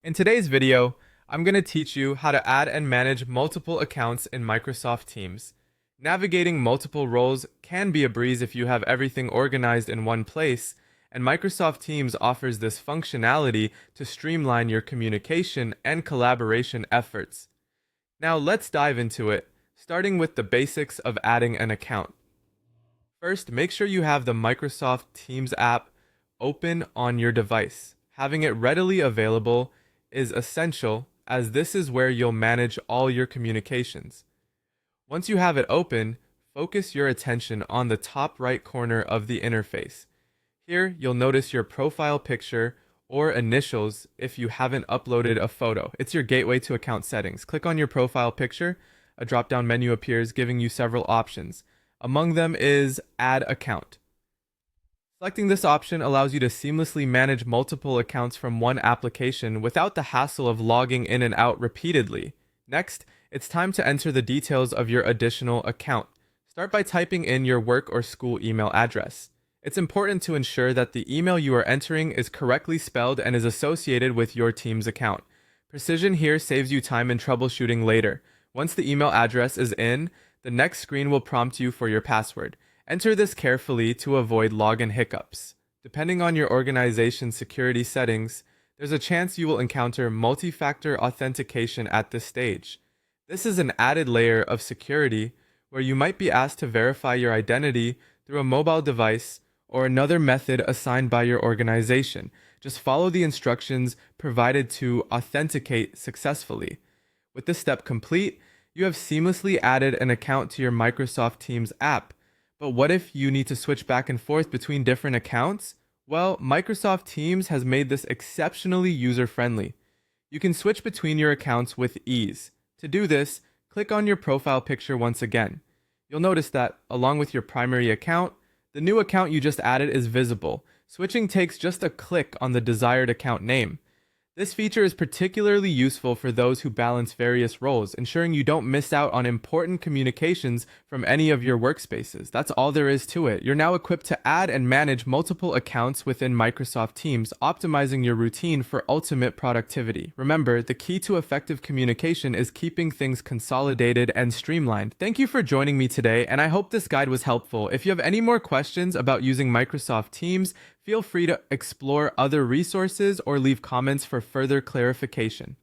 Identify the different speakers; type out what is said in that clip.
Speaker 1: In today's video, I'm going to teach you how to add and manage multiple accounts in Microsoft Teams. Navigating multiple roles can be a breeze if you have everything organized in one place, and Microsoft Teams offers this functionality to streamline your communication and collaboration efforts. Now let's dive into it, starting with the basics of adding an account. First, make sure you have the Microsoft Teams app open on your device. Having it readily available is essential, as this is where you'll manage all your communications. Once you have it open, focus your attention on the top right corner of the interface. Here, you'll notice your profile picture or initials if you haven't uploaded a photo. It's your gateway to account settings. Click on your profile picture. A drop-down menu appears giving you several options. Among them is Add Account. Selecting this option allows you to seamlessly manage multiple accounts from one application without the hassle of logging in and out repeatedly. Next, it's time to enter the details of your additional account. Start by typing in your work or school email address. It's important to ensure that the email you are entering is correctly spelled and is associated with your team's account. Precision here saves you time in troubleshooting later. Once the email address is in, the next screen will prompt you for your password. Enter this carefully to avoid login hiccups. Depending on your organization's security settings, there's a chance you will encounter multi-factor authentication at this stage. This is an added layer of security where you might be asked to verify your identity through a mobile device or another method assigned by your organization. Just follow the instructions provided to authenticate successfully. With this step complete, you have seamlessly added an account to your Microsoft Teams app. But what if you need to switch back and forth between different accounts? Well, Microsoft Teams has made this exceptionally user-friendly. You can switch between your accounts with ease. To do this, click on your profile picture once again. You'll notice that, along with your primary account, the new account you just added is visible. Switching takes just a click on the desired account name. This feature is particularly useful for those who balance various roles, ensuring you don't miss out on important communications from any of your workspaces. That's all there is to it. You're now equipped to add and manage multiple accounts within Microsoft Teams, optimizing your routine for ultimate productivity. Remember, the key to effective communication is keeping things consolidated and streamlined. Thank you for joining me today, and I hope this guide was helpful. If you have any more questions about using Microsoft Teams, feel free to explore other resources or leave comments for further clarification.